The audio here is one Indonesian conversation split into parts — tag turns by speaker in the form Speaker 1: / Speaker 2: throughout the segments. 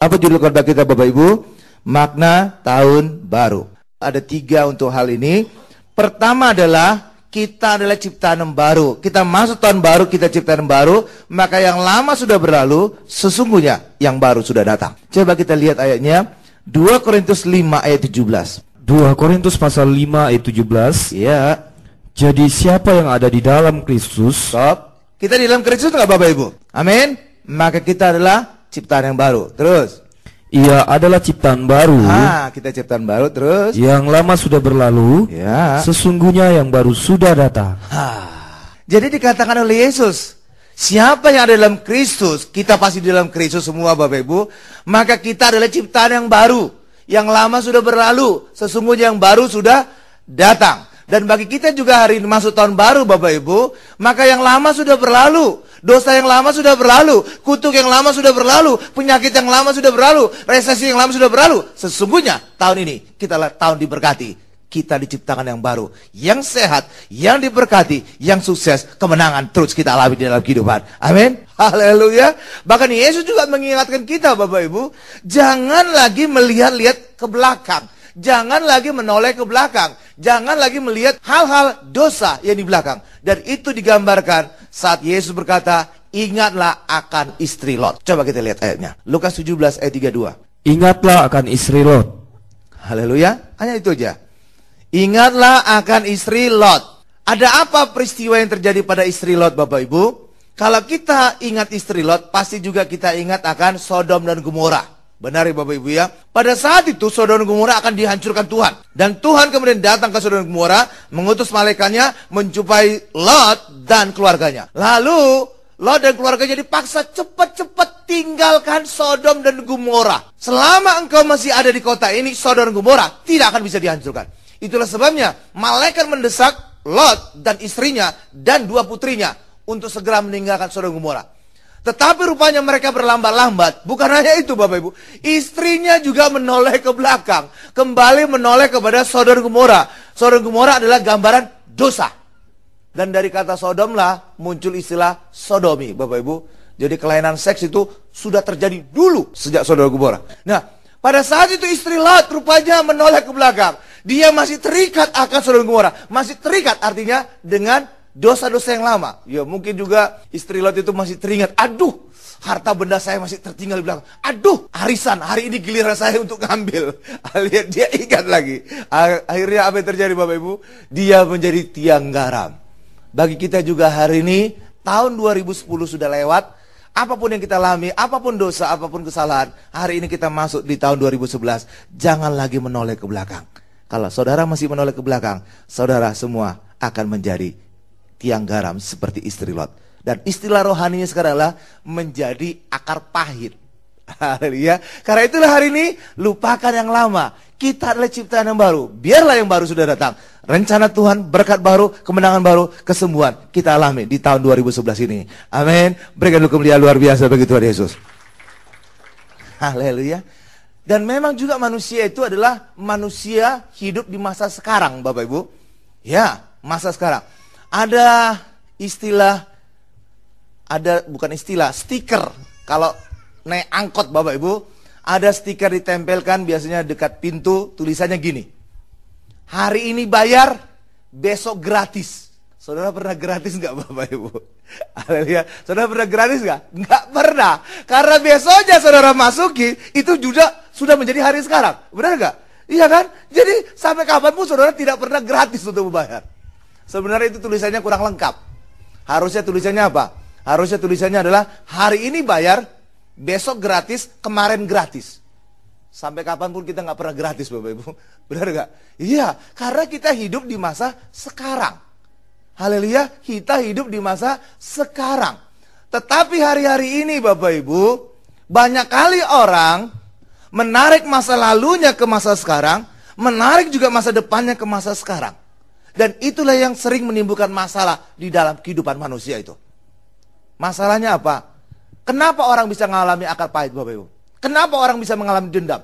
Speaker 1: Apa judul khotbah kita Bapak Ibu? Makna tahun baru. Ada 3 untuk hal ini. Pertama adalah kita adalah ciptaan yang baru. Kita masuk tahun baru, kita ciptaan yang baru. Maka yang lama sudah berlalu, sesungguhnya yang baru sudah datang. Coba kita lihat ayatnya. 2 Korintus 5 ayat 17.
Speaker 2: 2 Korintus pasal 5 ayat 17.
Speaker 1: Ya.
Speaker 2: Jadi siapa yang ada di dalam Kristus?
Speaker 1: Stop. Kita di dalam Kristus enggak Bapak Ibu? Amin. Maka kita adalah ciptaan yang baru. Terus.
Speaker 2: Ia adalah ciptaan baru.
Speaker 1: Kita ciptaan baru. Terus.
Speaker 2: Yang lama sudah berlalu.
Speaker 1: Ya.
Speaker 2: Sesungguhnya yang baru sudah datang.
Speaker 1: Jadi dikatakan oleh Yesus, siapa yang ada dalam Kristus, kita pasti di dalam Kristus semua Bapak Ibu, maka kita adalah ciptaan yang baru. Yang lama sudah berlalu, sesungguhnya yang baru sudah datang. Dan bagi kita juga hari ini masuk tahun baru Bapak Ibu, maka yang lama sudah berlalu. Dosa yang lama sudah berlalu, kutuk yang lama sudah berlalu, penyakit yang lama sudah berlalu, resesi yang lama sudah berlalu. Sesungguhnya tahun ini kita adalah tahun diberkati. Kita diciptakan yang baru, yang sehat, yang diberkati, yang sukses, kemenangan terus kita alami di dalam kehidupan. Amin. Haleluya. Bahkan Yesus juga mengingatkan kita Bapak Ibu, jangan lagi melihat-lihat ke belakang. Jangan lagi menoleh ke belakang. Jangan lagi melihat hal-hal dosa yang di belakang. Dan itu digambarkan saat Yesus berkata, ingatlah akan istri Lot. Coba kita lihat ayatnya. Lukas 17 ayat 32.
Speaker 2: Ingatlah akan istri Lot.
Speaker 1: Haleluya. Hanya itu aja. Ingatlah akan istri Lot. Ada apa peristiwa yang terjadi pada istri Lot Bapak Ibu? Kalau kita ingat istri Lot, pasti juga kita ingat akan Sodom dan Gomora. Benar ya Bapak Ibu ya. Pada saat itu Sodom dan Gomora akan dihancurkan Tuhan. Dan Tuhan kemudian datang ke Sodom dan Gomora, mengutus malaikatnya menjumpai Lot dan keluarganya. Lalu Lot dan keluarganya dipaksa cepat-cepat tinggalkan Sodom dan Gomora. Selama engkau masih ada di kota ini, Sodom dan Gomora tidak akan bisa dihancurkan. Itulah sebabnya malaikat mendesak Lot dan istrinya dan 2 putrinya untuk segera meninggalkan Sodom dan Gomora. Tetapi rupanya mereka berlambat-lambat. Bukan hanya itu Bapak Ibu, istrinya juga menoleh ke belakang, kembali menoleh kepada Sodom dan Gomora. Sodom dan Gomora adalah gambaran dosa. Dan dari kata Sodom lah muncul istilah sodomi Bapak Ibu. Jadi kelainan seks itu sudah terjadi dulu sejak Sodom dan Gomora. Nah, pada saat itu istri Lot rupanya menoleh ke belakang. Dia masih terikat akan Sodom dan Gomora. Masih terikat artinya dengan dosa-dosa yang lama. Ya mungkin juga istri Lot itu masih teringat. Aduh, harta benda saya masih tertinggal di belakang. Aduh, arisan, hari ini giliran saya untuk ngambil. Dia ingat lagi. Akhirnya apa yang terjadi Bapak Ibu? Dia menjadi tiang garam. Bagi kita juga hari ini, tahun 2010 sudah lewat. Apapun yang kita alami, apapun dosa, apapun kesalahan, hari ini kita masuk di tahun 2011. Jangan lagi menoleh ke belakang. Kalau saudara masih menoleh ke belakang, saudara semua akan menjadi tiang garam seperti istri Lot. Dan istilah rohaninya sekarang adalah menjadi akar pahit. Haleluya. Karena itulah hari ini lupakan yang lama. Kita adalah ciptaan yang baru. Biarlah yang baru sudah datang. Rencana Tuhan, berkat baru, kemenangan baru, kesembuhan kita alami di tahun 2011 ini. Amin. Berikan dulu kemuliaan luar biasa bagi Tuhan Yesus. Haleluya. Dan memang juga manusia itu adalah manusia hidup di masa sekarang Bapak Ibu. Ya, masa sekarang. Ada istilah, bukan istilah, stiker. Kalau naik angkot Bapak Ibu, ada stiker ditempelkan biasanya dekat pintu, tulisannya gini. Hari ini bayar, besok gratis. Saudara pernah gratis nggak Bapak Ibu? Haleluya. Saudara pernah gratis nggak? Nggak pernah. Karena besoknya saudara masuki, itu juga sudah menjadi hari sekarang. Benar nggak? Iya kan? Jadi sampai kapanpun saudara tidak pernah gratis untuk membayar. Sebenarnya itu tulisannya kurang lengkap. Harusnya tulisannya apa? Harusnya tulisannya adalah hari ini bayar, besok gratis, kemarin gratis. Sampai kapanpun kita nggak pernah gratis Bapak Ibu. Benar nggak? Iya, karena kita hidup di masa sekarang. Haleluya, kita hidup di masa sekarang. Tetapi hari-hari ini Bapak Ibu, banyak kali orang menarik masa lalunya ke masa sekarang, menarik juga masa depannya ke masa sekarang. Dan itulah yang sering menimbulkan masalah di dalam kehidupan manusia itu. Masalahnya apa? Kenapa orang bisa mengalami akar pahit Bapak Ibu? Kenapa orang bisa mengalami dendam?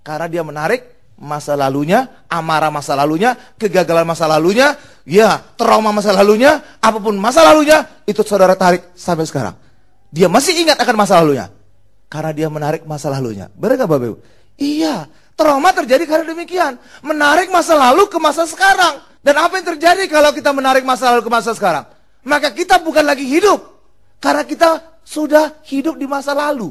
Speaker 1: Karena dia menarik masa lalunya, amarah masa lalunya, kegagalan masa lalunya, ya trauma masa lalunya, apapun masa lalunya, itu saudara tarik sampai sekarang. Dia masih ingat akan masa lalunya. Karena dia menarik masa lalunya. Benar gak Bapak Ibu? Iya, trauma terjadi karena demikian. Menarik masa lalu ke masa sekarang. Dan apa yang terjadi kalau kita menarik masa lalu ke masa sekarang? Maka kita bukan lagi hidup. Karena kita sudah hidup di masa lalu.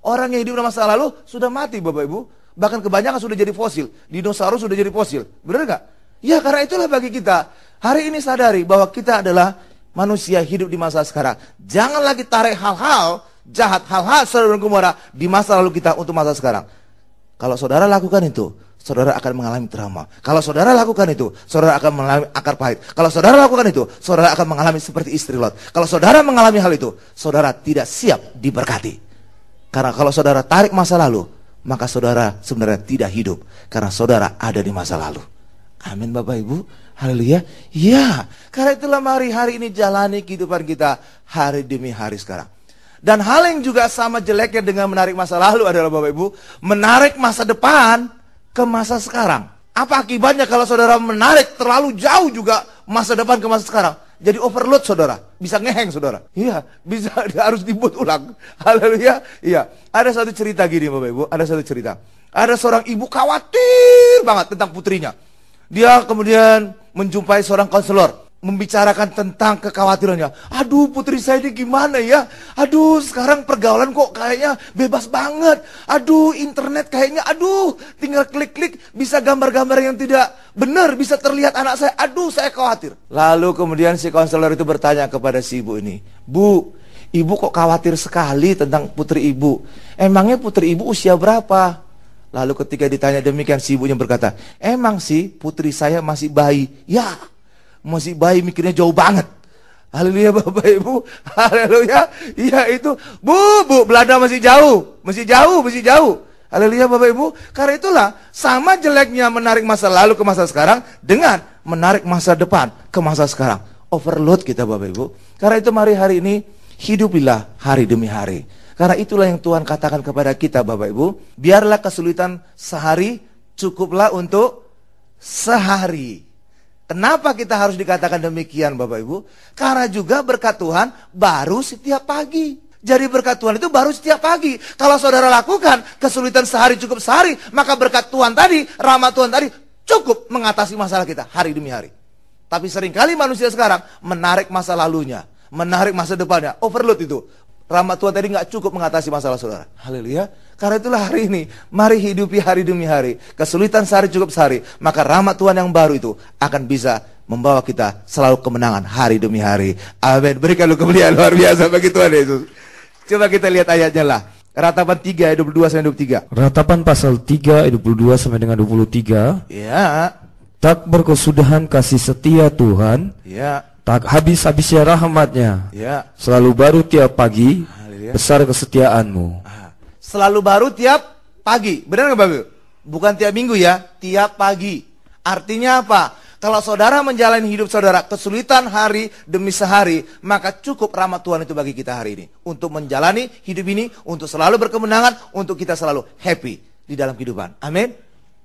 Speaker 1: Orang yang hidup di masa lalu sudah mati Bapak Ibu. Bahkan kebanyakan sudah jadi fosil. Dinosaurus sudah jadi fosil. Benar gak? Ya, karena itulah bagi kita. Hari ini sadari bahwa kita adalah manusia hidup di masa sekarang. Jangan lagi tarik hal-hal jahat, hal-hal Sodom dan Gomora di masa lalu kita untuk masa sekarang. Kalau saudara lakukan itu, saudara akan mengalami trauma. Kalau saudara lakukan itu, saudara akan mengalami akar pahit. Kalau saudara lakukan itu, saudara akan mengalami seperti istri Lot. Kalau saudara mengalami hal itu, saudara tidak siap diberkati. Karena kalau saudara tarik masa lalu, maka saudara sebenarnya tidak hidup. Karena saudara ada di masa lalu. Amin Bapak Ibu. Haleluya. Ya, karena itulah mari hari ini jalani kehidupan kita hari demi hari sekarang. Dan hal yang juga sama jeleknya dengan menarik masa lalu adalah Bapak Ibu, menarik masa depan ke masa sekarang. Apa akibatnya kalau saudara menarik terlalu jauh juga masa depan ke masa sekarang? Jadi overload saudara, bisa ngeheng saudara. Iya, bisa harus dibuat ulang. Haleluya. Iya, ada satu cerita gini Bapak Ibu, ada satu cerita. Ada seorang ibu khawatir banget tentang putrinya. Dia kemudian menjumpai seorang konselor, membicarakan tentang kekhawatirannya. Aduh, putri saya ini gimana ya? Aduh, sekarang pergaulan kok kayaknya bebas banget. Aduh, internet kayaknya, aduh, tinggal klik-klik bisa gambar-gambar yang tidak benar, bisa terlihat anak saya. Aduh, saya khawatir. Lalu kemudian si konselor itu bertanya kepada si ibu ini, Bu, ibu kok khawatir sekali tentang putri ibu? Emangnya putri ibu usia berapa? Lalu ketika ditanya demikian, si ibunya berkata, emang sih putri saya masih bayi. Ya, masih bayi, mikirnya jauh banget. Haleluya Bapak Ibu. Haleluya. Iya itu. Bu, Belanda masih jauh. Masih jauh. Haleluya Bapak Ibu. Karena itulah sama jeleknya menarik masa lalu ke masa sekarang dengan menarik masa depan ke masa sekarang. Overload kita Bapak Ibu. Karena itu mari hari ini hidupilah hari demi hari. Karena itulah yang Tuhan katakan kepada kita Bapak Ibu. Biarlah kesulitan sehari cukuplah untuk sehari. Kenapa kita harus dikatakan demikian Bapak Ibu? Karena juga berkat Tuhan baru setiap pagi. Jadi berkat Tuhan itu baru setiap pagi. Kalau saudara lakukan kesulitan sehari cukup sehari, maka berkat Tuhan tadi, rahmat Tuhan tadi cukup mengatasi masalah kita hari demi hari. Tapi seringkali manusia sekarang menarik masa lalunya, menarik masa depannya, overload itu. Rahmat Tuhan tadi nggak cukup mengatasi masalah saudara. Haleluya. Karena itulah hari ini, mari hidupi hari demi hari. Kesulitan sehari cukup sehari, maka rahmat Tuhan yang baru itu akan bisa membawa kita selalu kemenangan hari demi hari. Amin. Berikan lu kemuliaan luar biasa bagi Tuhan Yesus. Coba kita lihat ayatnya lah. Ratapan 3 ayat 22 sampai 23.
Speaker 2: Ratapan pasal 3 ayat 22 sampai dengan 23.
Speaker 1: Ya.
Speaker 2: Tak berkesudahan kasih setia Tuhan.
Speaker 1: Ya.
Speaker 2: Tak habis-habisnya rahmatnya.
Speaker 1: Ya.
Speaker 2: Selalu baru tiap pagi.
Speaker 1: Haleluya.
Speaker 2: Besar kesetiaanmu.
Speaker 1: Selalu baru tiap pagi. Benar nggak Bapak? Bukan tiap minggu ya, tiap pagi. Artinya apa? Kalau saudara menjalani hidup saudara kesulitan hari demi sehari, maka cukup rahmat Tuhan itu bagi kita hari ini. Untuk menjalani hidup ini, untuk selalu berkemenangan, untuk kita selalu happy di dalam kehidupan. Amin.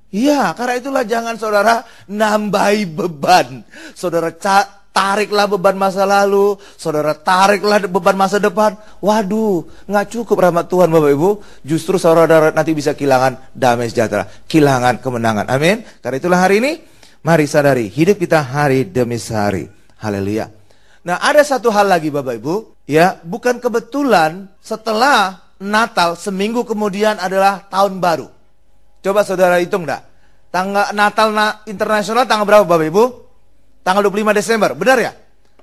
Speaker 1: Iya, karena itulah jangan saudara nambahi beban. Saudara tariklah beban masa lalu, saudara tariklah beban masa depan. Waduh, nggak cukup rahmat Tuhan Bapak Ibu. Justru saudara nanti bisa kehilangan damai sejahtera, kehilangan kemenangan. Amin. Karena itulah hari ini, mari sadari, hidup kita hari demi sehari. Haleluya. Nah, ada satu hal lagi Bapak Ibu, ya, bukan kebetulan setelah Natal seminggu kemudian adalah tahun baru. Coba saudara hitung enggak? Tanggal Natal internasional tanggal berapa Bapak Ibu? Tanggal 25 Desember, benar ya?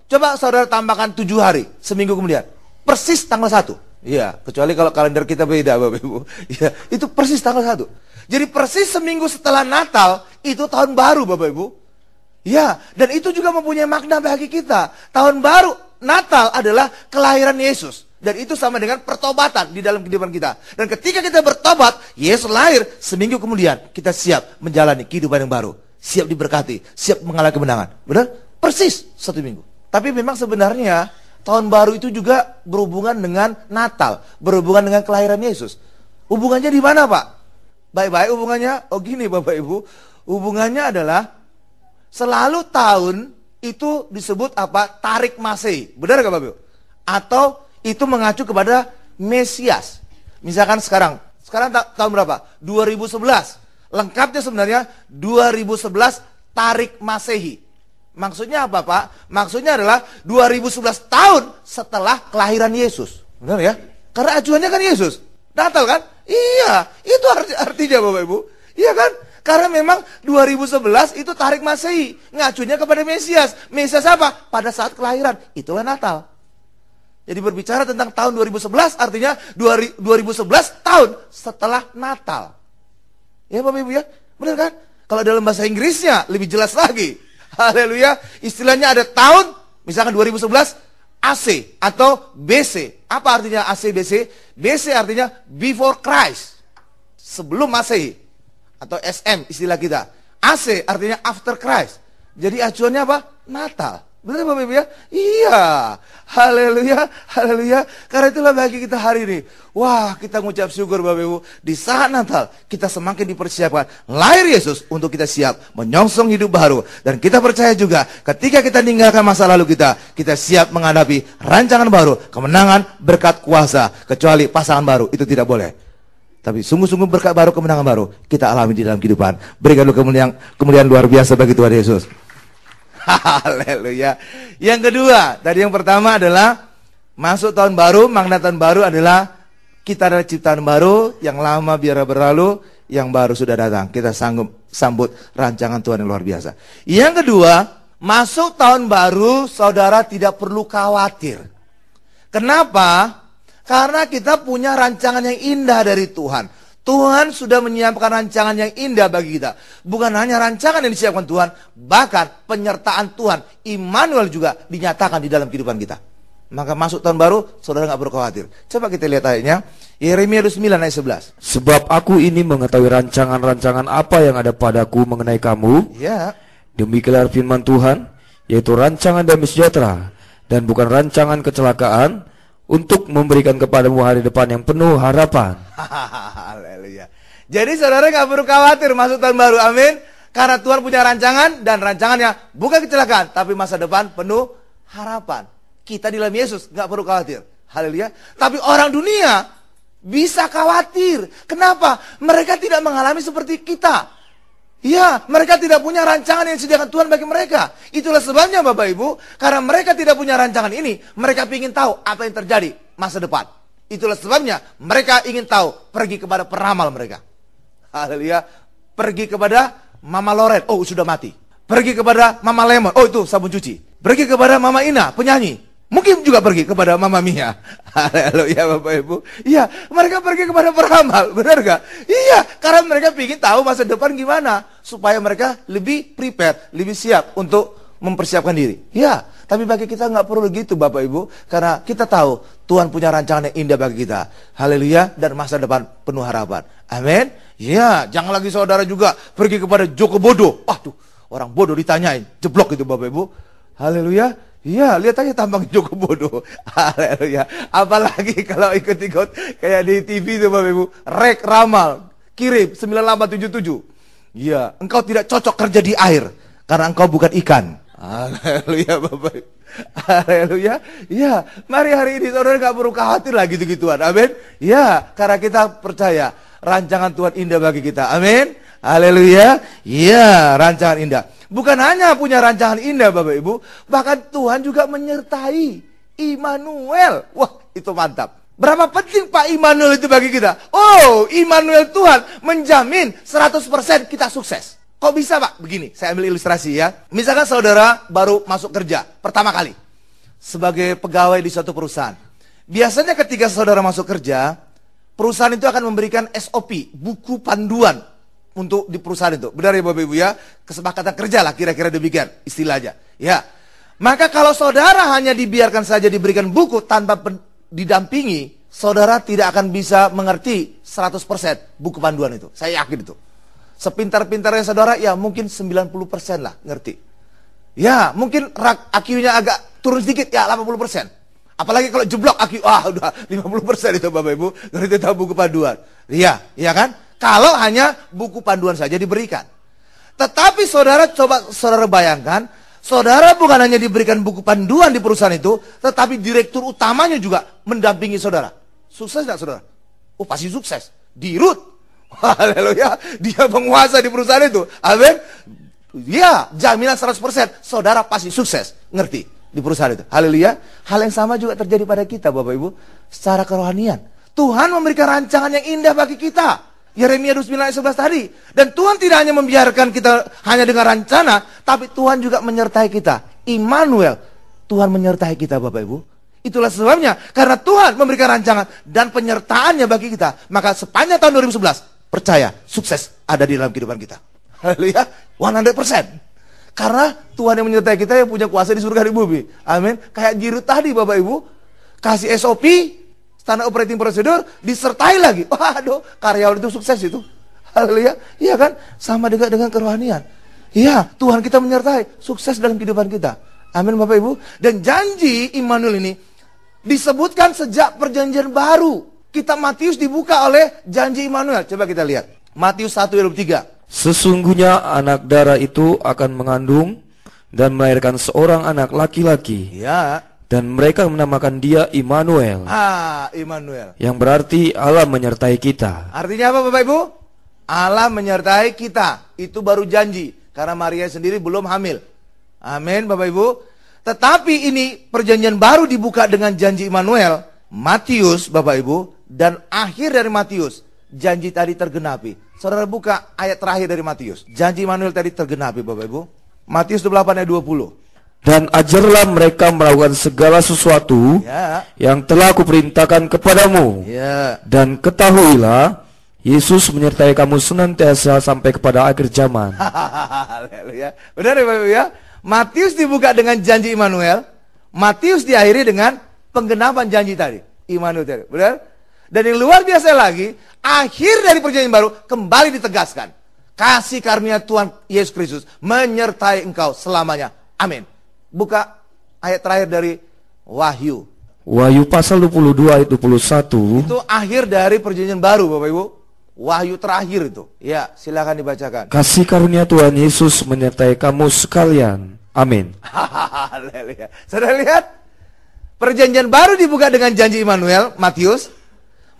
Speaker 1: Coba saudara tambahkan 7 hari, seminggu kemudian. Persis tanggal 1. Iya, kecuali kalau kalender kita beda Bapak Ibu. Iya, itu persis tanggal 1. Jadi persis seminggu setelah Natal, itu tahun baru Bapak Ibu. Ya, dan itu juga mempunyai makna bagi kita. Tahun baru, Natal adalah kelahiran Yesus. Dan itu sama dengan pertobatan di dalam kehidupan kita. Dan ketika kita bertobat, Yesus lahir, seminggu kemudian kita siap menjalani kehidupan yang baru. Siap diberkati, siap mengalami kemenangan. Benar? Persis 1 minggu. Tapi memang sebenarnya tahun baru itu juga berhubungan dengan Natal, berhubungan dengan kelahiran Yesus. Hubungannya di mana Pak? Baik-baik hubungannya. Oh gini Bapak Ibu, hubungannya adalah selalu tahun itu disebut apa? Tarik Masehi. Benar gak Bapak Ibu? Atau itu mengacu kepada Mesias. Misalkan sekarang tahun berapa? 2011. Lengkapnya sebenarnya 2011 tarik Masehi. Maksudnya apa, Pak? Maksudnya adalah 2011 tahun setelah kelahiran Yesus. Benar ya? Karena acuannya kan Yesus. Natal kan? Iya, itu artinya Bapak Ibu. Iya kan? Karena memang 2011 itu tarik Masehi, ngacunya kepada Mesias. Mesias apa? Pada saat kelahiran. Itulah Natal. Jadi berbicara tentang tahun 2011 artinya 2011 tahun setelah Natal. Ya Bapak Ibu ya? Benar kan? Kalau dalam bahasa Inggrisnya lebih jelas lagi. Haleluya. Istilahnya ada tahun, misalkan 2011 AC atau BC. Apa artinya AC BC? BC artinya before Christ. Sebelum Masehi. Atau SM istilah kita. AC artinya after Christ. Jadi acuannya apa? Natal. Benar Bapak Ibu ya? Iya. Haleluya, haleluya. Karena itulah bagi kita hari ini. Wah, kita mengucap syukur Bapak Ibu. Di saat Natal, kita semakin dipersiapkan. Lahir Yesus untuk kita siap menyongsong hidup baru. Dan kita percaya juga, ketika kita meninggalkan masa lalu kita siap menghadapi rancangan baru, kemenangan, berkat kuasa. Kecuali pasangan baru, itu tidak boleh. Tapi sungguh-sungguh berkat baru, kemenangan baru, kita alami di dalam kehidupan. Berikanlah kemuliaan luar biasa bagi Tuhan Yesus. Haleluya. Yang kedua, tadi yang pertama adalah masuk tahun baru, makna tahun baru adalah kita adalah ciptaan baru, yang lama biar berlalu, yang baru sudah datang. Kita sambut rancangan Tuhan yang luar biasa. Yang kedua, masuk tahun baru, saudara tidak perlu khawatir. Kenapa? Karena kita punya rancangan yang indah dari Tuhan. Tuhan sudah menyiapkan rancangan yang indah bagi kita. Bukan hanya rancangan yang disiapkan Tuhan, bahkan penyertaan Tuhan, Immanuel juga dinyatakan di dalam kehidupan kita. Maka masuk tahun baru, saudara nggak perlu khawatir. Coba kita lihat ayatnya, Yeremia 29 ayat 11.
Speaker 2: Sebab aku ini mengetahui rancangan-rancangan apa yang ada padaku mengenai kamu.
Speaker 1: Ya.
Speaker 2: Demikianlah firman Tuhan, yaitu rancangan damai sejahtera, dan bukan rancangan kecelakaan, untuk memberikan kepadamu hari depan yang penuh harapan.
Speaker 1: Haleluya. Jadi saudara gak perlu khawatir masuk tahun baru, amin. Karena Tuhan punya rancangan, dan rancangannya bukan kecelakaan, tapi masa depan penuh harapan. Kita di dalam Yesus gak perlu khawatir. Haleluya. Tapi orang dunia bisa khawatir. Kenapa? Mereka tidak mengalami seperti kita. Ya, mereka tidak punya rancangan yang disediakan Tuhan bagi mereka. Itulah sebabnya Bapak Ibu, karena mereka tidak punya rancangan ini, mereka ingin tahu apa yang terjadi masa depan. Itulah sebabnya mereka ingin tahu, pergi kepada peramal mereka. Haleluya. Pergi kepada Mama Loren, oh sudah mati. Pergi kepada Mama Lemon, oh itu sabun cuci. Pergi kepada Mama Ina, penyanyi. Mungkin juga pergi kepada Mama Mia. Haleluya Bapak Ibu. Iya, mereka pergi kepada peramal, benar gak? Iya, karena mereka ingin tahu masa depan gimana, supaya mereka lebih prepare, lebih siap untuk mempersiapkan diri. Iya, tapi bagi kita nggak perlu begitu Bapak Ibu, karena kita tahu Tuhan punya rancangan yang indah bagi kita. Haleluya, dan masa depan penuh harapan. Amin. Iya, jangan lagi saudara juga pergi kepada Joko Bodo. Tuh, orang bodoh ditanyain, jeblok itu Bapak Ibu. Haleluya. Iya, lihat aja tampang Joko Bodo. Haleluya. Apalagi kalau ikut-ikut kayak di TV itu Bapak Ibu, rek ramal, kirim 9877. Iya, engkau tidak cocok kerja di air karena engkau bukan ikan. Haleluya Bapak Ibu. Haleluya. Iya, mari hari ini saudara gak perlu khawatir lah gitu-gituan. Amin. Iya, karena kita percaya rancangan Tuhan indah bagi kita. Amin. Haleluya. Iya, rancangan indah. Bukan hanya punya rancangan indah Bapak Ibu, bahkan Tuhan juga menyertai Immanuel. Wah, itu mantap. Berapa penting Pak Immanuel itu bagi kita? Oh, Immanuel Tuhan menjamin 100% kita sukses. Kok bisa Pak? Begini, saya ambil ilustrasi ya. Misalkan saudara baru masuk kerja pertama kali sebagai pegawai di suatu perusahaan. Biasanya ketika saudara masuk kerja, perusahaan itu akan memberikan SOP, buku panduan untuk di perusahaan itu. Benar ya Bapak Ibu ya? Kesepakatan kerja lah kira-kira demikian istilahnya. Ya. Maka kalau saudara hanya dibiarkan saja diberikan buku tanpa didampingi, saudara tidak akan bisa mengerti 100% buku panduan itu. Saya yakin itu. Sepintar-pintarnya saudara ya mungkin 90% lah ngerti. Ya, mungkin rak akinya agak turun sedikit ya 80%. Apalagi kalau jeblok aki, udah 50% itu Bapak Ibu ngerti tahu buku panduan. Iya, iya kan? Kalau hanya buku panduan saja diberikan. Tetapi saudara coba saudara bayangkan, saudara bukan hanya diberikan buku panduan di perusahaan itu, tetapi direktur utamanya juga mendampingi saudara. Sukses tidak saudara? oh pasti sukses. Di Rut, haleluya, dia penguasa di perusahaan itu. Amin. Ya, jaminan 100%, saudara pasti sukses. Ngerti? Di perusahaan itu. Haleluya. Hal yang sama juga terjadi pada kita, Bapak Ibu. Secara kerohanian, Tuhan memberikan rancangan yang indah bagi kita. Yeremia 29 ayat 11 tadi. Dan Tuhan tidak hanya membiarkan kita hanya dengan rencana, tapi Tuhan juga menyertai kita. Immanuel, Tuhan menyertai kita, Bapak Ibu. Itulah sebabnya, karena Tuhan memberikan rancangan dan penyertaannya bagi kita, maka sepanjang tahun 2011, percaya, sukses ada di dalam kehidupan kita. Haleluya, 100%. Karena Tuhan yang menyertai kita, yang punya kuasa di surga di bumi. Amin. Kayak Jirut tadi, Bapak Ibu, kasih SOP, standar operating procedure, disertai lagi. Waduh, karyawan itu sukses itu. Haleluya. Iya kan? Sama dengan kerohanian. Iya, Tuhan kita menyertai, sukses dalam kehidupan kita. Amin, Bapak Ibu. Dan janji Immanuel ini disebutkan sejak perjanjian baru. Kitab Matius dibuka oleh janji Immanuel. Coba kita lihat. Matius 1 ayat 3.
Speaker 2: Sesungguhnya anak darah itu akan mengandung dan melahirkan seorang anak laki-laki.
Speaker 1: Ya.
Speaker 2: Dan mereka menamakan dia Immanuel.
Speaker 1: Immanuel.
Speaker 2: Yang berarti Allah menyertai kita.
Speaker 1: Artinya apa, Bapak Ibu? Allah menyertai kita. Itu baru janji. Karena Maria sendiri belum hamil. Amin, Bapak Ibu. Tetapi ini perjanjian baru dibuka dengan janji Immanuel. Matius, Bapak Ibu. Dan akhir dari Matius, janji tadi tergenapi. Saudara buka ayat terakhir dari Matius. Janji Immanuel tadi tergenapi, Bapak Ibu. Matius 28 ayat 20.
Speaker 2: Dan ajarlah mereka melakukan segala sesuatu yang telah kuperintahkan kepadamu. Dan ketahuilah, Yesus menyertai kamu senantiasa sampai kepada akhir zaman.
Speaker 1: Haleluya. Benar ya, Bapak Ibu ya? Matius dibuka dengan janji Immanuel. Matius diakhiri dengan penggenapan janji tadi. Immanuel tadi. Benar? Dan yang luar biasa lagi, akhir dari perjanjian baru kembali ditegaskan. Kasih karunia Tuhan Yesus Kristus menyertai engkau selamanya. Amin. Buka ayat terakhir dari Wahyu.
Speaker 2: Wahyu pasal 22 ayat 21.
Speaker 1: Itu akhir dari perjanjian baru, Bapak Ibu. Wahyu terakhir itu. Ya, silakan dibacakan.
Speaker 2: Kasih karunia Tuhan Yesus menyertai kamu sekalian. Amin.
Speaker 1: Haleluya. Sudah lihat? Perjanjian baru dibuka dengan janji Immanuel, Matius.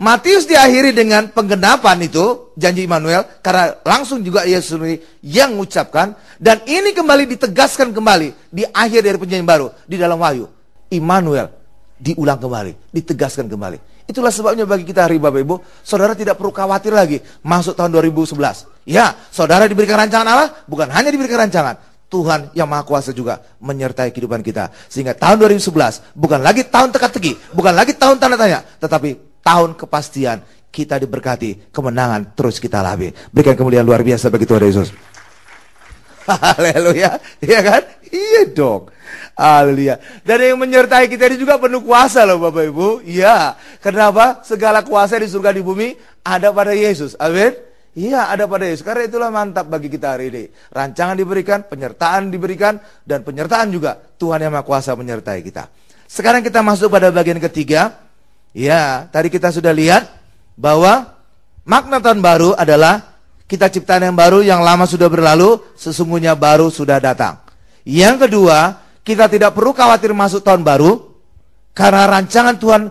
Speaker 1: Matius diakhiri dengan penggenapan itu, janji Immanuel, karena langsung juga Yesus sendiri yang mengucapkan. Dan ini kembali ditegaskan kembali di akhir dari perjanjian baru, di dalam Wahyu. Immanuel diulang kembali, ditegaskan kembali. Itulah sebabnya bagi kita hari Bapak Ibu, saudara tidak perlu khawatir lagi masuk tahun 2011. Ya, saudara diberikan rancangan Allah, bukan hanya diberikan rancangan. Tuhan yang Maha Kuasa juga menyertai kehidupan kita. Sehingga tahun 2011 bukan lagi tahun teka-teki, bukan lagi tahun tanda tanya, tetapi tahun kepastian. Kita diberkati, kemenangan terus kita alami. Berikan kemuliaan luar biasa bagi Tuhan Yesus. Haleluya. Iya kan? Iya dong. Haleluya. Dan yang menyertai kita ini juga penuh kuasa loh Bapak Ibu. Iya. Kenapa? Segala kuasa di surga di bumi ada pada Yesus. Amin. Iya, ada pada Yesus. Karena itulah mantap bagi kita hari ini. Rancangan diberikan, penyertaan diberikan, dan penyertaan juga Tuhan yang Maha Kuasa menyertai kita. Sekarang kita masuk pada bagian ketiga. Ya, tadi kita sudah lihat bahwa makna tahun baru adalah kita ciptaan yang baru, yang lama sudah berlalu, sesungguhnya baru sudah datang. Yang kedua, kita tidak perlu khawatir masuk tahun baru, karena rancangan Tuhan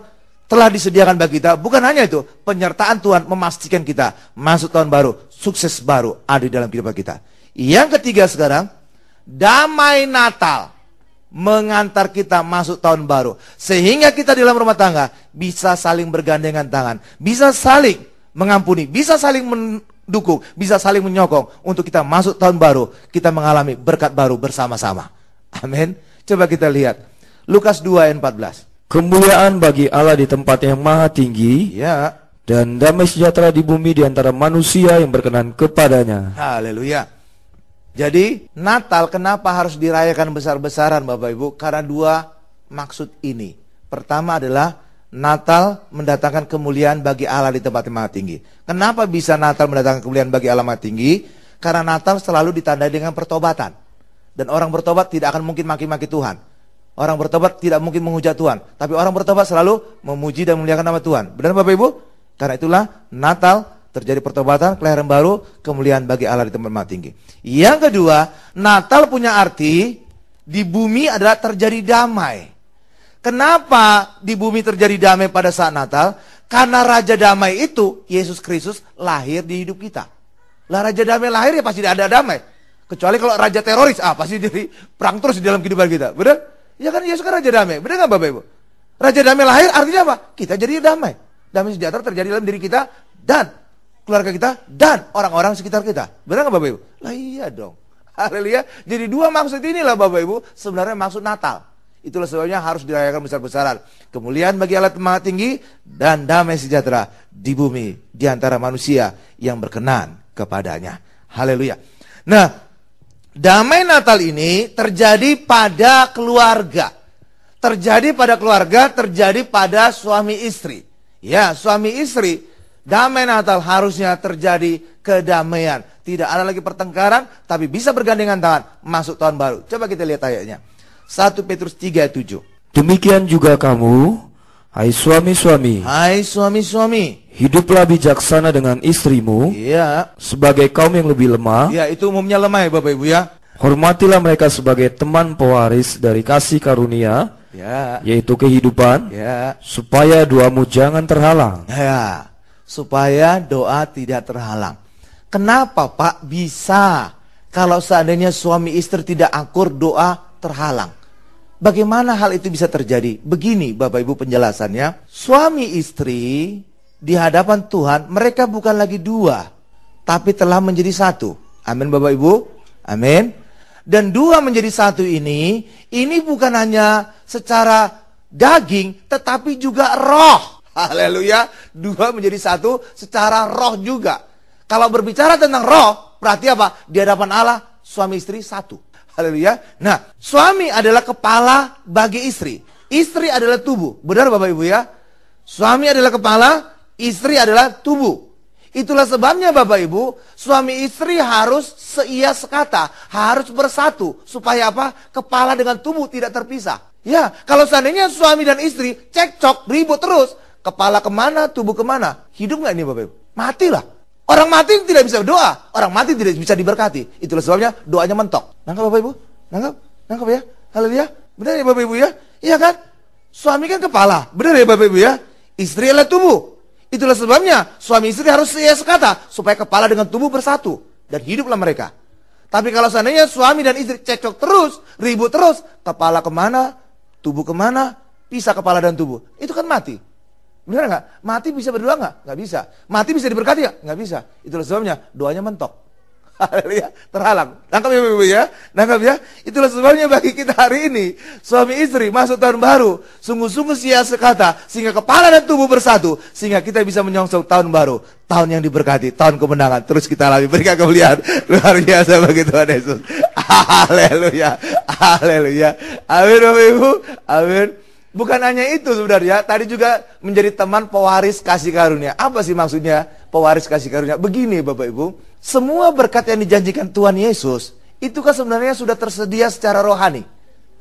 Speaker 1: telah disediakan bagi kita. Bukan hanya itu, penyertaan Tuhan memastikan kita masuk tahun baru, sukses baru ada di dalam kehidupan kita. Yang ketiga sekarang, damai Natal mengantar kita masuk tahun baru. Sehingga kita di dalam rumah tangga bisa saling bergandengan tangan, bisa saling mengampuni, bisa saling mendukung, bisa saling menyokong untuk kita masuk tahun baru, kita mengalami berkat baru bersama-sama. Amin. Coba kita lihat Lukas 2 ayat 14.
Speaker 2: Kemuliaan bagi Allah di tempat yang maha tinggi,
Speaker 1: ya,
Speaker 2: dan damai sejahtera di bumi di antara manusia yang berkenan kepadanya.
Speaker 1: Haleluya. Jadi Natal kenapa harus dirayakan besar-besaran Bapak Ibu? Karena dua maksud ini. Pertama adalah Natal mendatangkan kemuliaan bagi Allah di tempat yang maha tinggi. Kenapa bisa Natal mendatangkan kemuliaan bagi Allah maha tinggi? Karena Natal selalu ditandai dengan pertobatan. Dan orang bertobat tidak akan mungkin maki-maki Tuhan. Orang bertobat tidak mungkin menghujat Tuhan. Tapi orang bertobat selalu memuji dan memuliakan nama Tuhan. Benar Bapak Ibu? Karena itulah Natal terjadi pertobatan, kelahiran baru, kemuliaan bagi Allah di tempat maha tinggi. Yang kedua, Natal punya arti di bumi adalah terjadi damai. Kenapa di bumi terjadi damai pada saat Natal? Karena Raja Damai itu, Yesus Kristus, lahir di hidup kita. Lah Raja Damai lahir ya pasti ada damai. Kecuali kalau Raja Teroris, pasti jadi perang terus di dalam kehidupan kita. Benar? Ya kan Yesus kan Raja Damai. Benar nggak Bapak Ibu? Raja Damai lahir artinya apa? Kita jadi damai. Damai sejahtera terjadi dalam diri kita dan keluarga kita dan orang-orang sekitar kita. Benar nggak Bapak Ibu? Lah iya dong. Haleluya. Jadi dua maksud inilah Bapak Ibu sebenarnya maksud Natal. Itulah sebabnya harus dirayakan besar-besaran. Kemuliaan bagi Allah Maha Tinggi dan damai sejahtera di bumi di antara manusia yang berkenan kepadanya. Haleluya. Nah, damai Natal ini terjadi pada keluarga. Terjadi pada keluarga, terjadi pada suami istri. Ya, suami istri, damai Natal harusnya terjadi kedamaian. Tidak ada lagi pertengkaran, tapi bisa bergandengan tangan masuk tahun baru. Coba kita lihat ayatnya. 1 Petrus 3:7.
Speaker 2: Demikian juga kamu, hai suami-suami.
Speaker 1: Hai suami-suami.
Speaker 2: Hiduplah bijaksana dengan istrimu.
Speaker 1: Iya.
Speaker 2: Sebagai kaum yang lebih lemah.
Speaker 1: Ya, itu umumnya lemah ya Bapak Ibu ya.
Speaker 2: Hormatilah mereka sebagai teman pewaris dari kasih karunia.
Speaker 1: Ya.
Speaker 2: Yaitu kehidupan.
Speaker 1: Ya.
Speaker 2: Supaya doamu jangan terhalang.
Speaker 1: Ya. Supaya doa tidak terhalang. Kenapa Pak bisa kalau seandainya suami istri tidak akur doa terhalang? Bagaimana hal itu bisa terjadi? Begini Bapak Ibu penjelasannya. Suami istri di hadapan Tuhan mereka bukan lagi dua, tapi telah menjadi satu. Amin Bapak Ibu. Amin. Dan dua menjadi satu ini bukan hanya secara daging, tetapi juga roh. Haleluya. Dua menjadi satu secara roh juga. Kalau berbicara tentang roh, berarti apa? Di hadapan Allah, suami istri satu. Haleluya. Nah, suami adalah kepala bagi istri. Istri adalah tubuh. Benar Bapak Ibu ya? Suami adalah kepala, istri adalah tubuh. Itulah sebabnya Bapak Ibu, suami istri harus seia sekata, harus bersatu. Supaya apa? Kepala dengan tubuh tidak terpisah. Ya, kalau seandainya suami dan istri cekcok, ribut terus, kepala kemana, tubuh kemana? Hidup nggak ini Bapak Ibu? Matilah. Orang mati tidak bisa berdoa, orang mati tidak bisa diberkati. Itulah sebabnya doanya mentok. Nangkap Bapak Ibu? Nangkap ya? Haleluya. Benar ya Bapak Ibu ya? Iya kan? Suami kan kepala. Benar ya Bapak Ibu ya? Istri adalah tubuh. Itulah sebabnya suami istri harus seia sekata supaya kepala dengan tubuh bersatu dan hiduplah mereka. Tapi kalau seandainya suami dan istri cekcok terus, ribut terus, kepala kemana, tubuh kemana, pisah kepala dan tubuh, itu kan mati. Benar nggak? Mati bisa berdoa nggak? Nggak bisa. Mati bisa diberkati nggak? Nggak bisa. Itulah sebabnya doanya mentok. Haleluya, terhalang. Nangkap ya Ibu ya? Nangkap ya? Itulah sebabnya bagi kita hari ini, suami istri masuk tahun baru, sungguh-sungguh sia sekata, sehingga kepala dan tubuh bersatu, sehingga kita bisa menyongsong tahun baru, tahun yang diberkati, tahun kemenangan. Terus kita alami, berikan kemuliaan luar biasa bagi Tuhan Yesus. Haleluya, haleluya. Amin Bapak Ibu, amin. Bukan hanya itu sebenarnya, tadi juga menjadi teman pewaris kasih karunia. Apa sih maksudnya pewaris kasih karunia? Begini Bapak Ibu, semua berkat yang dijanjikan Tuhan Yesus, itu kan sebenarnya sudah tersedia secara rohani.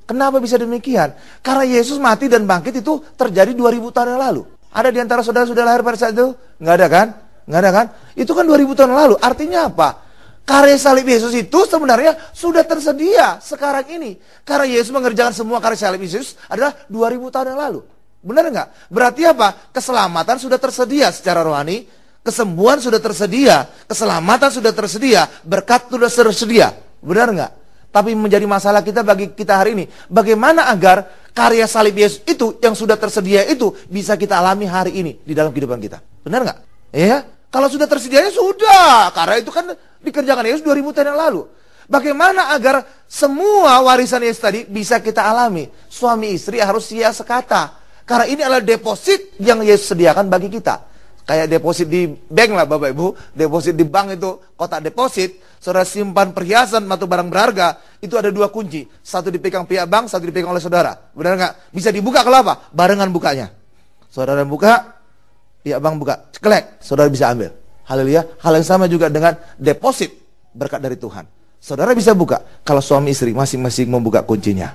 Speaker 1: Kenapa bisa demikian? Karena Yesus mati dan bangkit itu terjadi 2000 tahun yang lalu. Ada di antara saudara-saudara lahir pada saat itu? Nggak ada kan? Nggak ada kan? Itu kan 2000 tahun yang lalu. Artinya apa? Karya salib Yesus itu sebenarnya sudah tersedia sekarang ini. Karena Yesus mengerjakan semua karya salib Yesus adalah 2000 tahun yang lalu. Benar nggak? Berarti apa? Keselamatan sudah tersedia secara rohani, kesembuhan sudah tersedia, keselamatan sudah tersedia, berkat sudah tersedia. Benar nggak? Tapi menjadi masalah kita bagi kita hari ini, bagaimana agar karya salib Yesus itu yang sudah tersedia itu bisa kita alami hari ini di dalam kehidupan kita. Benar nggak? Ya? Kalau sudah tersedianya sudah, karena itu kan dikerjakan Yesus 2000 tahun yang lalu. Bagaimana agar semua warisan Yesus tadi bisa kita alami? Suami istri harus sia sekata. Karena ini adalah deposit yang Yesus sediakan bagi kita. Kayak deposit di bank lah Bapak Ibu. Deposit di bank itu kotak deposit. Saudara simpan perhiasan atau barang berharga. Itu ada dua kunci. Satu dipegang pihak bank, satu dipegang oleh saudara. Benar nggak? Bisa dibuka kalau apa? Barengan bukanya. Saudara buka, pihak bank buka, ceklek, saudara bisa ambil. Haleluya. Hal yang sama juga dengan deposit berkat dari Tuhan. Saudara bisa buka kalau suami istri masing-masing membuka kuncinya.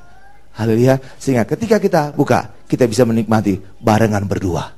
Speaker 1: Haleluya. Sehingga ketika kita buka, kita bisa menikmati barengan berdua.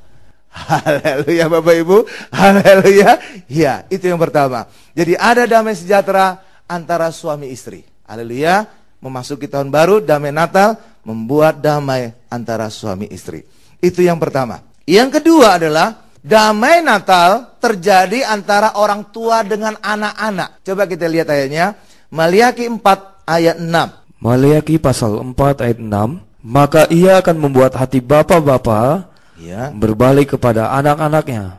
Speaker 1: Haleluya Bapak Ibu. Haleluya. Ya, itu yang pertama. Jadi ada damai sejahtera antara suami istri. Haleluya. Memasuki tahun baru, damai Natal, membuat damai antara suami istri. Itu yang pertama. Yang kedua adalah damai Natal terjadi antara orang tua dengan anak-anak. Coba kita lihat ayatnya. Maliaki 4 ayat 6.
Speaker 2: Maliaki pasal 4 ayat 6. Maka ia akan membuat hati bapa-bapa berbalik kepada anak-anaknya,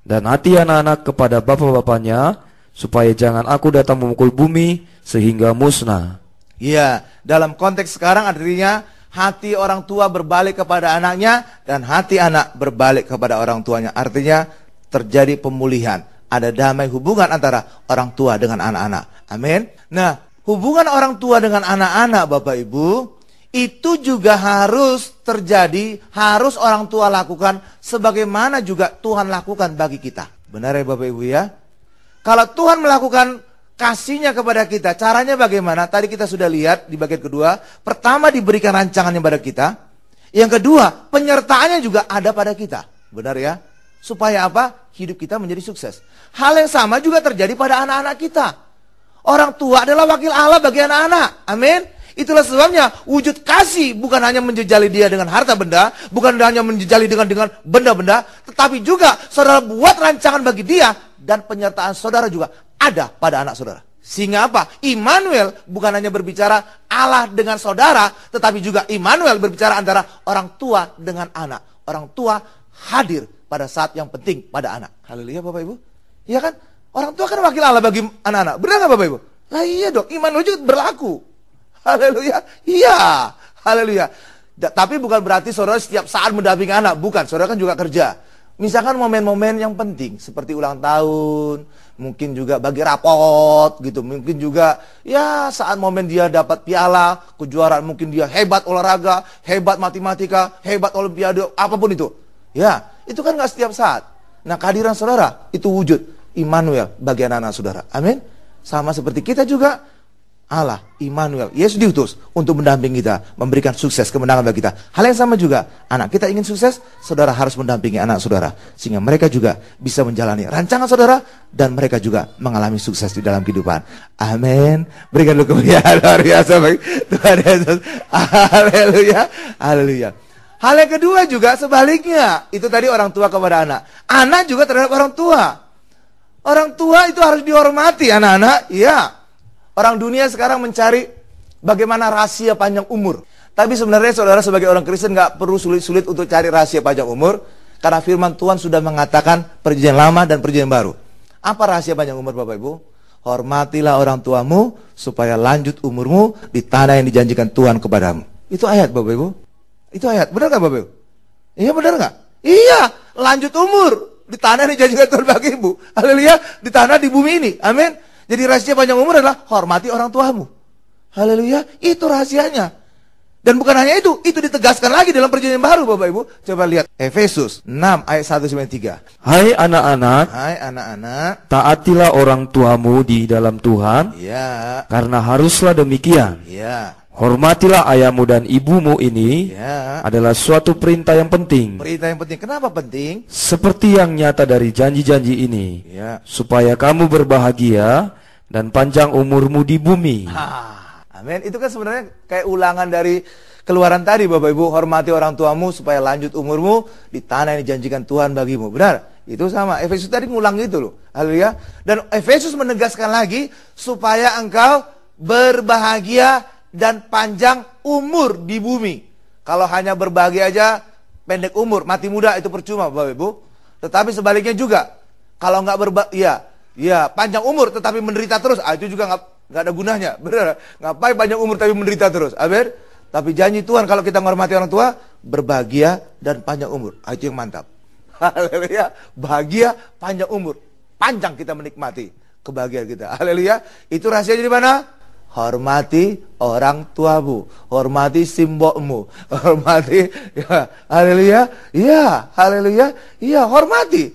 Speaker 2: dan hati anak-anak kepada bapa-bapanya, supaya jangan aku datang memukul bumi sehingga musnah.
Speaker 1: Ya, dalam konteks sekarang artinya hati orang tua berbalik kepada anaknya, dan hati anak berbalik kepada orang tuanya. Artinya terjadi pemulihan. Ada damai hubungan antara orang tua dengan anak-anak. Amin. Nah, hubungan orang tua dengan anak-anak, Bapak Ibu, itu juga harus terjadi, harus orang tua lakukan sebagaimana juga Tuhan lakukan bagi kita. Benar ya Bapak Ibu ya? Kalau Tuhan melakukan kasihnya kepada kita, caranya bagaimana? Tadi kita sudah lihat di bagian kedua. Pertama, diberikan rancangannya pada kita. Yang kedua, penyertaannya juga ada pada kita. Benar ya? Supaya apa? Hidup kita menjadi sukses. Hal yang sama juga terjadi pada anak-anak kita. Orang tua adalah wakil Allah bagi anak-anak. Amin. Itulah sebabnya wujud kasih bukan hanya menjejali dia dengan harta benda, bukan hanya menjejali dengan benda-benda, tetapi juga saudara buat rancangan bagi dia, dan penyertaan saudara juga ada pada anak saudara. Sehingga apa? Immanuel bukan hanya berbicara Allah dengan saudara, tetapi juga Immanuel berbicara antara orang tua dengan anak. Orang tua hadir pada saat yang penting pada anak. Haleluya Bapak Ibu. Iya kan? Orang tua kan wakil Allah bagi anak-anak. Benar nggak Bapak Ibu? Nah iya dong, Immanuel juga berlaku. Haleluya. Iya. Haleluya. Tapi bukan berarti saudara setiap saat mendampingi anak. Bukan. Saudara kan juga kerja. Misalkan momen-momen yang penting. Seperti ulang tahun. Mungkin juga bagi rapot gitu. Mungkin juga ya saat momen dia dapat piala. Kejuaraan. Mungkin dia hebat olahraga. Hebat matematika. Hebat olimpiade. Apapun itu. Ya. Itu kan gak setiap saat. Nah kehadiran saudara. Itu wujud Immanuel bagi anak-anak saudara. Amin. Sama seperti kita juga. Allah, Immanuel, Yesus diutus untuk mendampingi kita, memberikan sukses, kemenangan bagi kita. Hal yang sama juga, anak kita ingin sukses, saudara harus mendampingi anak saudara, sehingga mereka juga bisa menjalani rancangan saudara, dan mereka juga mengalami sukses di dalam kehidupan. Amin. Berikan dulu kemuliaan luar biasa bagi Tuhan Yesus. Haleluya, haleluya. Hal yang kedua juga sebaliknya, itu tadi orang tua kepada anak. Anak juga terhadap orang tua. Orang tua itu harus dihormati, anak-anak, iya. Orang dunia sekarang mencari bagaimana rahasia panjang umur. Tapi sebenarnya saudara sebagai orang Kristen gak perlu sulit-sulit untuk cari rahasia panjang umur. Karena firman Tuhan sudah mengatakan perjanjian lama dan perjanjian baru. Apa rahasia panjang umur Bapak Ibu? Hormatilah orang tuamu supaya lanjut umurmu di tanah yang dijanjikan Tuhan kepadamu. Itu ayat Bapak Ibu. Itu ayat. Benar gak Bapak Ibu? Iya benar gak? Iya. Lanjut umur di tanah yang dijanjikan Tuhan bagimu. Haleluya. Di tanah di bumi ini. Amin. Jadi rahasia panjang umur adalah hormati orang tuamu. Haleluya, itu rahasianya. Dan bukan hanya itu ditegaskan lagi dalam perjanjian baru Bapak Ibu. Coba lihat Efesus 6 ayat 1-3.
Speaker 2: Hai anak-anak,
Speaker 1: taatilah
Speaker 2: orang tuamu di dalam Tuhan.
Speaker 1: Ya.
Speaker 2: Karena haruslah demikian.
Speaker 1: Ya.
Speaker 2: Hormatilah ayahmu dan ibumu ini adalah suatu perintah yang penting.
Speaker 1: Perintah yang penting. Kenapa penting?
Speaker 2: Seperti yang nyata dari janji-janji ini. Supaya kamu berbahagia dan panjang umurmu di bumi.
Speaker 1: Amin. Itu kan sebenarnya kayak ulangan dari Keluaran tadi Bapak Ibu. Hormati orang tuamu supaya lanjut umurmu di tanah yang dijanjikan Tuhan bagimu. Benar? Itu sama. Efesus tadi ngulang gitu loh. Haleluya. Dan Efesus menegaskan lagi supaya engkau berbahagia dan panjang umur di bumi. Kalau hanya berbahagia aja, pendek umur, mati muda, itu percuma Bapak Ibu. Tetapi sebaliknya juga, kalau nggak panjang umur tetapi menderita terus, itu juga nggak ada gunanya. Benar? Ngapain panjang umur tapi menderita terus? Amin. Tapi janji Tuhan kalau kita menghormati orang tua, berbahagia dan panjang umur. Itu yang mantap. Haleluya. Bahagia, panjang umur. Panjang kita menikmati kebahagiaan kita. Haleluya. Itu rahasianya di mana? Hormati orang tuamu, hormati simbokmu, hormati, ya, haleluya, iya, haleluya, iya, hormati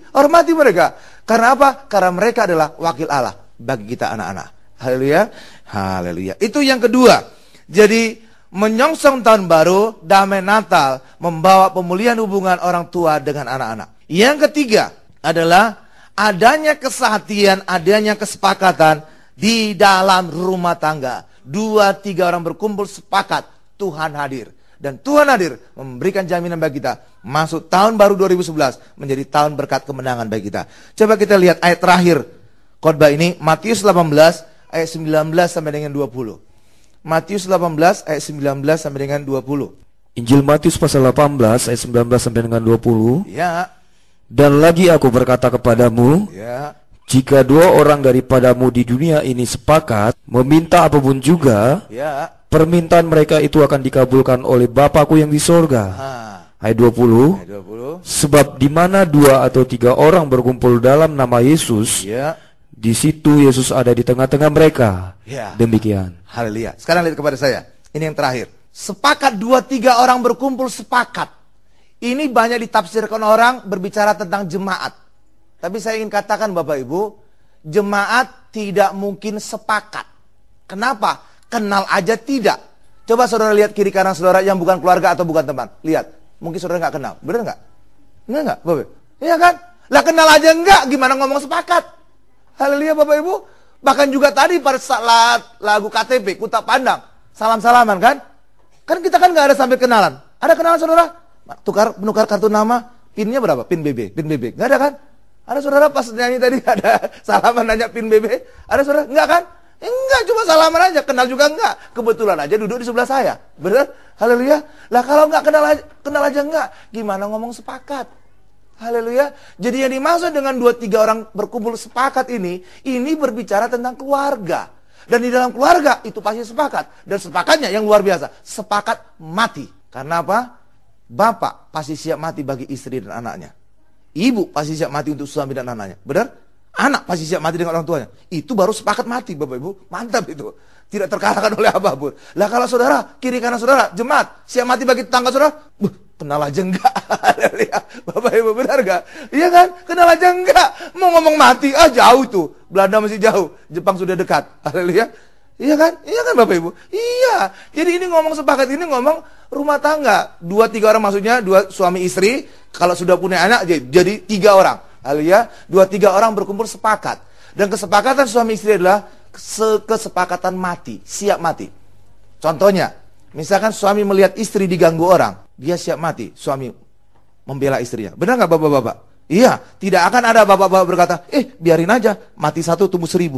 Speaker 1: mereka. Karena apa? Karena mereka adalah wakil Allah bagi kita anak-anak. Haleluya, haleluya. Itu yang kedua. Jadi menyongsong tahun baru, damai Natal, membawa pemulihan hubungan orang tua dengan anak-anak. Yang ketiga adalah adanya kesehatian, adanya kesepakatan di dalam rumah tangga. 2-3 orang berkumpul sepakat, Tuhan hadir. Dan Tuhan hadir memberikan jaminan bagi kita masuk tahun baru 2011 menjadi tahun berkat kemenangan bagi kita. Coba kita lihat ayat terakhir khotbah ini, Matius 18 ayat 19 sampai dengan 20. Matius 18 ayat 19 sampai dengan 20.
Speaker 2: Injil Matius pasal 18 ayat 19 sampai dengan 20.
Speaker 1: Ya.
Speaker 2: Dan lagi aku berkata kepadamu,
Speaker 1: ya,
Speaker 2: jika dua orang daripadamu di dunia ini sepakat meminta apapun juga,
Speaker 1: ya,
Speaker 2: permintaan mereka itu akan dikabulkan oleh Bapakku yang di sorga. Ayat 20. Sebab di mana 2 atau 3 orang berkumpul dalam nama Yesus,
Speaker 1: ya,
Speaker 2: di situ Yesus ada di tengah-tengah mereka.
Speaker 1: Ya.
Speaker 2: Demikian.
Speaker 1: Haleluya. Sekarang lihat kepada saya. Ini yang terakhir. Sepakat 2-3 orang berkumpul sepakat. Ini banyak ditafsirkan orang berbicara tentang jemaat. Tapi saya ingin katakan Bapak Ibu, jemaat tidak mungkin sepakat. Kenapa? Kenal aja tidak. Coba saudara lihat kiri kanan saudara yang bukan keluarga atau bukan teman. Lihat, mungkin saudara nggak kenal. Benar nggak? Benar nggak, Bapak Ibu? Iya kan? Lah kenal aja enggak, gimana ngomong sepakat? Haleluya Bapak Ibu. Bahkan juga tadi pada saat lagu KTP, Ku Tak Pandang, salam-salaman kan? Kan kita kan nggak ada sampai kenalan. Ada kenalan saudara? Menukar kartu nama, pinnya berapa? Pin BB, pin BB. Nggak ada kan? Ada saudara pas nyanyi tadi ada salaman nanya pin BB? Ada saudara? Enggak kan? Enggak, cuma salaman aja, kenal juga enggak. Kebetulan aja duduk di sebelah saya. Benar? Haleluya. Lah kalau enggak kenal aja enggak, gimana ngomong sepakat? Haleluya. Jadi yang dimaksud dengan 2-3 orang berkumpul sepakat ini berbicara tentang keluarga. Dan di dalam keluarga itu pasti sepakat. Dan sepakatnya yang luar biasa, sepakat mati. Karena apa? Bapak pasti siap mati bagi istri dan anaknya. Ibu pasti siap mati untuk suami dan anaknya. Benar? Anak pasti siap mati dengan orang tuanya. Itu baru sepakat mati Bapak Ibu. Mantap itu. Tidak terkalahkan oleh apapun. Lah kalau saudara, kiri kanan saudara, jemaat, siap mati bagi tetangga saudara, kenal aja enggak. Bapak Ibu benar enggak? Iya kan? Kenal aja enggak. Mau ngomong mati, jauh tuh. Belanda masih jauh. Jepang sudah dekat. Haleluya. Iya kan? Iya kan Bapak Ibu? Iya. Jadi ini ngomong sepakat, ini ngomong rumah tangga. 2-3 orang maksudnya, 2 suami istri. Kalau sudah punya anak, jadi 3 orang. Haleluya. 2-3 orang berkumpul sepakat. Dan kesepakatan suami istri adalah kesepakatan mati, siap mati. Contohnya, misalkan suami melihat istri diganggu orang, dia siap mati, suami membela istrinya. Benar nggak bapak-bapak? Iya, tidak akan ada bapak-bapak berkata, biarin aja, mati 1 tumbuh 1000.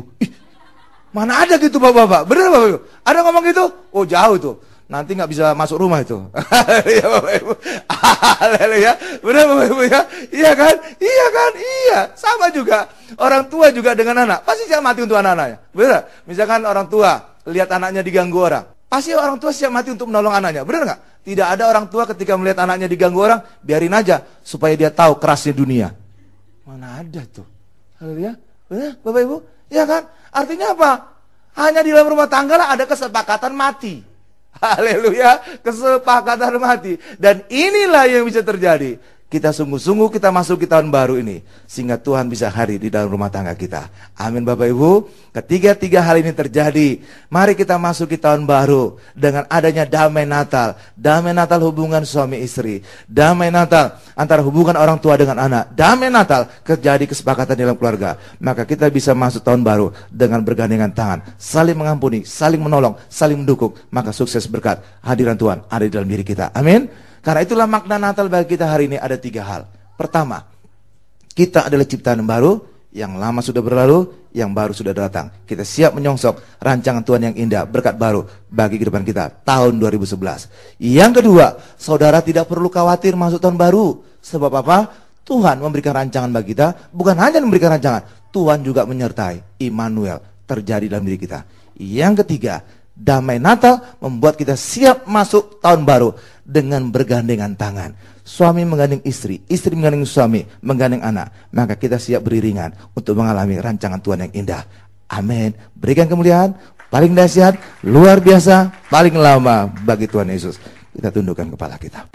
Speaker 1: Mana ada gitu bapak-bapak? Benar bapak-bapak? Ada ngomong gitu? Oh jauh tuh. Nanti nggak bisa masuk rumah itu. Haleluya Bapak Ibu. Haleluya. Benar Bapak Ibu ya? Iya kan? Iya kan? Iya. Sama juga. Orang tua juga dengan anak. Pasti siap mati untuk anak-anaknya. Benar? Misalkan orang tua lihat anaknya diganggu orang. Pasti orang tua siap mati untuk menolong anaknya. Benar nggak? Tidak ada orang tua ketika melihat anaknya diganggu orang, biarin aja supaya dia tahu kerasnya dunia. Mana ada tuh? Haleluya. Benar Bapak Ibu? Iya kan? Artinya apa? Hanya di dalam rumah tangga lah ada kesepakatan mati. Haleluya, kesepakatan mati. Dan inilah yang bisa terjadi. Kita sungguh-sungguh kita masuk ke tahun baru ini, sehingga Tuhan bisa hadir di dalam rumah tangga kita. Amin Bapak Ibu. Ketiga hal ini terjadi, mari kita masuk ke tahun baru dengan adanya damai Natal. Damai Natal hubungan suami istri, damai Natal antara hubungan orang tua dengan anak, damai Natal terjadi kesepakatan dalam keluarga. Maka kita bisa masuk tahun baru dengan bergandengan tangan, saling mengampuni, saling menolong, saling mendukung. Maka sukses berkat hadiran Tuhan ada di dalam diri kita. Amin. Karena itulah makna Natal bagi kita hari ini ada 3 hal. Pertama, kita adalah ciptaan baru, yang lama sudah berlalu, yang baru sudah datang. Kita siap menyongsong rancangan Tuhan yang indah, berkat baru bagi kehidupan kita tahun 2011. Yang kedua, saudara tidak perlu khawatir masuk tahun baru. Sebab apa? Tuhan memberikan rancangan bagi kita, bukan hanya memberikan rancangan, Tuhan juga menyertai. Immanuel terjadi dalam diri kita. Yang ketiga, damai Natal membuat kita siap masuk tahun baru dengan bergandengan tangan. Suami menggandeng istri, istri menggandeng suami, menggandeng anak. Maka kita siap beriringan untuk mengalami rancangan Tuhan yang indah. Amin. Berikan kemuliaan paling dahsyat, luar biasa, paling lama bagi Tuhan Yesus. Kita tundukkan kepala kita.